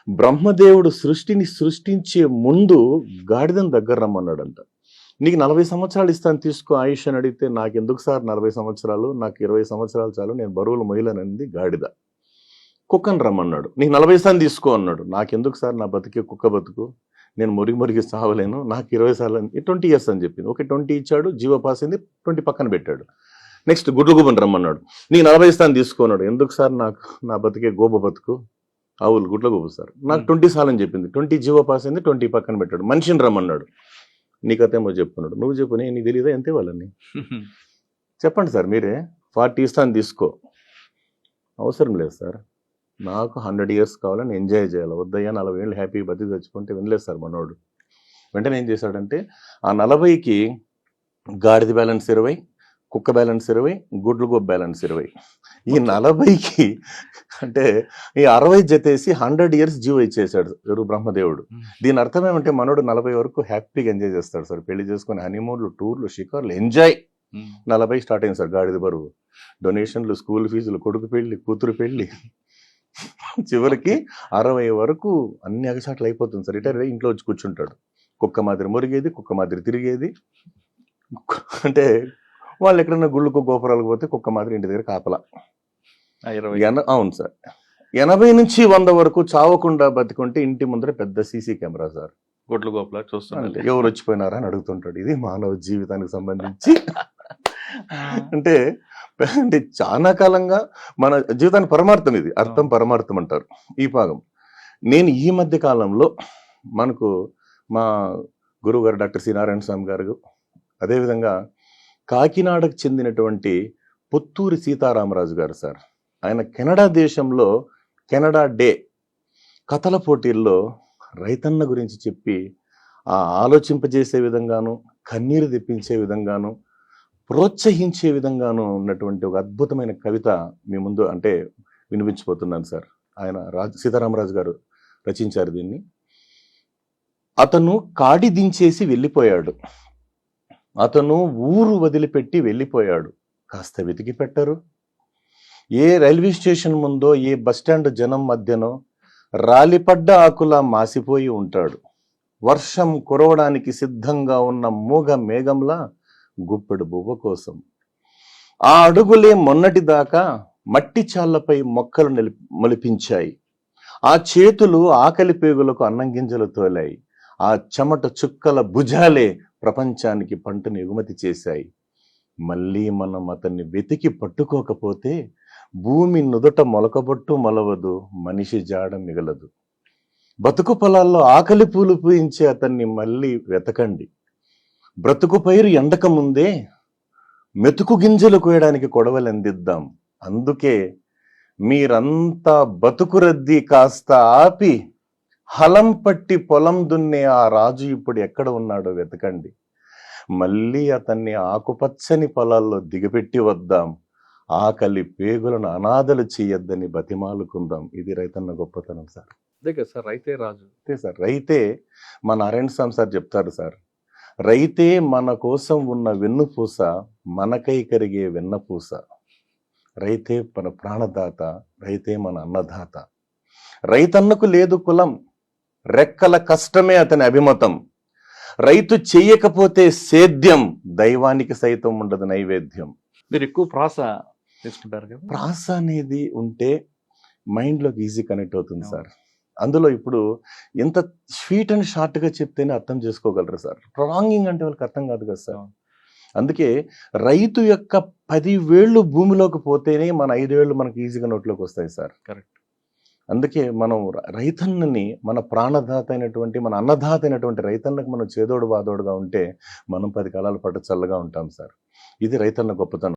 బ్రహ్మదేవుడు సృష్టిని సృష్టించే ముందు గాడిదను దగ్గర రమ్మన్నాడంట. నీకు 40 సంవత్సరాలు ఇస్తాను తీసుకో ఆయుష్ అని అడిగితే, నాకెందుకు సార్ 40 సంవత్సరాలు, నాకు 20 సంవత్సరాలు చాలు, నేను బరువులు మొయ్యలేనంది గాడిద. కుక్కను రమ్మన్నాడు, నీకు 40 ఇస్తాను తీసుకో అన్నాడు. నాకెందుకు సార్, నా బతికే కుక్క బతుకు, నేను మురిగి సావలేను, నాకు 20 సార్లు 20 ఇయర్స్ అని చెప్పింది. ఓకే 20 ఇచ్చాడు, జీవో పాస్ అయింది, 20 పక్కన పెట్టాడు. నెక్స్ట్ గుడ్లగూబని రమ్మన్నాడు, నీకు 40 ఇస్తాను తీసుకోన్నాడు. ఎందుకు సార్, నాకు నా బతికే గోబ బతుకు, ఆవులు గుడ్లగూబ సార్, నాకు 20 సార్లు అని చెప్పింది. 20 జీవో పాస్ అయింది, 20 పక్కన పెట్టాడు. మనిషిని రమ్మన్నాడు, నీకతేమో చెప్పున్నాడు. నువ్వు చెప్పు, నీకు తెలియదా ఎంతే వాళ్ళని చెప్పండి సార్ మీరే. 40 ఇస్తాను తీసుకో. అవసరం లేదు సార్, నాకు 100 ఇయర్స్ కావాలని ఎంజాయ్ చేయాలి, వద్దయ్యా 40 ఏళ్ళు హ్యాపీ బతికి తెచ్చుకుంటే వినలేదు సార్ మనోడు. వెంటనే ఏం చేశాడంటే, ఆ 40కి గాడిద బ్యాలెన్స్ 20, కుక్క బ్యాలెన్స్ 20, గుడ్లు బ్యాలెన్స్ 20, ఈ 40కి అంటే ఈ 60 జతేసి 100 ఇయర్స్ జీవో ఇచ్చేసాడు ఎవరు, బ్రహ్మదేవుడు. దీని అర్థం ఏమంటే మనోడు 40 వరకు హ్యాపీగా ఎంజాయ్ చేస్తాడు సార్. పెళ్లి చేసుకుని హనీమూన్లు, టూర్లు, షికార్లు, ఎంజాయ్. 40 స్టార్ట్ అయింది సార్ గాడిద బరువు, డొనేషన్లు, స్కూల్ ఫీజులు, కొడుకు పెళ్లి, కూతురు పెళ్లి, చివరికి 60 వరకు అన్ని అగసాట్లు అయిపోతుంది సార్. రిటైర్ అయ్యి ఇంట్లో వచ్చి కూర్చుంటాడు. కుక్క మాదిరి మురిగేది, కుక్క మాదిరి తిరిగేది. అంటే వాళ్ళు ఎక్కడన్నా గుళ్ళకు గోపురాలకు పోతే కుక్క మాదిరి ఇంటి దగ్గర కాపలా. అవును సార్. 80 నుంచి 100 వరకు చావకుండా బతికుంటే ఇంటి ముందర పెద్ద సీసీ కెమెరా సార్. గుడ్లు గోపులా చూస్తున్నాడు, ఎవరు వచ్చిపోయినారా అని అడుగుతుంటాడు. ఇది మానవ జీవితానికి సంబంధించి అంటే అంటే చాలా కాలంగా మన జీవితానికి పరమార్థం, ఇది అర్థం పరమార్థం అంటారు ఈ భాగం. నేను ఈ మధ్య కాలంలో మనకు మా గురువు గారు డాక్టర్ సి నారాయణ స్వామి గారు, అదేవిధంగా కాకినాడకు చెందినటువంటి పుత్తూరి సీతారామరాజు గారు సార్, ఆయన కెనడా దేశంలో కెనడా డే కథల పోటీల్లో రైతన్న గురించి చెప్పి ఆ ఆలోచింపజేసే విధంగాను, కన్నీరు తెప్పించే విధంగాను, ప్రోత్సహించే విధంగాను ఉన్నటువంటి ఒక అద్భుతమైన కవిత మీ ముందు అంటే వినిపించిపోతున్నాను సార్. ఆయన సీతారామరాజు గారు రచించారు దీన్ని. అతను కాడి దించేసి వెళ్ళిపోయాడు, అతను ఊరు వదిలిపెట్టి వెళ్ళిపోయాడు, కాస్త వెతికి పెట్టరు. ఏ రైల్వే స్టేషన్ ముందో, ఏ బస్టాండ్ జనం మధ్యనో రాలిపడ్డ ఆకులా మాసిపోయి ఉంటాడు. వర్షం కురవడానికి సిద్ధంగా ఉన్న మూగ మేఘంలా గుప్పెడు బువ్వ కోసం. ఆ అడుగులే మొన్నటిదాకా మట్టి చాళ్లపై మొక్కలు మొలిపించాయి. ఆ చేతులు ఆకలి పేగులకు అన్నం గింజలు తోలాయి. ఆ చెమట చుక్కల భుజాలే ప్రపంచానికి పంటను ఎగుమతి చేశాయి. మళ్ళీ మనం అతన్ని వెతికి పట్టుకోకపోతే భూమి నుదుట మొలకబొట్టు మొలవదు, మనిషి జాడ మిగలదు. బతుకు పొలాల్లో ఆకలి పూలు పూయించే అతన్ని మళ్ళీ వెతకండి. బ్రతుకు పైరు ఎండక ముందే మెతుకు గింజలు కోయడానికి కొడవలు అందిద్దాం. అందుకే మీరంతా బతుకు రద్దీ కాస్త ఆపి హలం పట్టి పొలం దున్నే ఆ రాజు ఇప్పుడు ఎక్కడ ఉన్నాడో వెతకండి. మళ్ళీ అతన్ని ఆకుపచ్చని పొలాల్లో దిగపెట్టి వద్దాం. ఆకలి పేగులను అనాథలు చేయొద్దని బతిమాలుకుందాం. ఇది రైతన్న గొప్పతనం సార్. అదే కదా సార్, రైతే రాజు. అంతే సార్, రైతే మన నారాయణ స్వామి సార్ చెప్తారు సార్, రైతే మన కోసం ఉన్న వెన్నుపూస, మనకై కరిగే వెన్నపూస. రైతే మన ప్రాణదాత, రైతే మన అన్నదాత. రైతన్నకు లేదు కులం, రెక్కల కష్టమే అతని అభిమతం. రైతు చెయ్యకపోతే సేద్యం, దైవానికి సైతం ఉండదు నైవేద్యం. మీరు ఎక్కువ ప్రాస తీసుకుంటారు కదా. ప్రాస అనేది ఉంటే మైండ్లోకి ఈజీ కనెక్ట్ అవుతుంది సార్. అందులో ఇప్పుడు ఎంత స్వీట్ అండ్ షార్ట్గా చెప్తేనే అర్థం చేసుకోగలరు సార్. ప్రాంగింగ్ అంటే వాళ్ళకి అర్థం కాదు కదా సార్. అందుకే రైతు యొక్క 10 వేళ్ళు భూమిలోకి పోతేనే మన 5 వేళ్ళు మనకి ఈజీగా నోట్లోకి వస్తాయి సార్. కరెక్ట్. అందుకే మనం రైతన్నని, మన ప్రాణదాత అయినటువంటి, మన అన్నదాత అయినటువంటి రైతన్నకు మనం చేదోడు బాదోడుగా ఉంటే మనం 10 కాలాల పాటు చల్లగా ఉంటాం సార్. ఇది రైతన్న గొప్పతనం.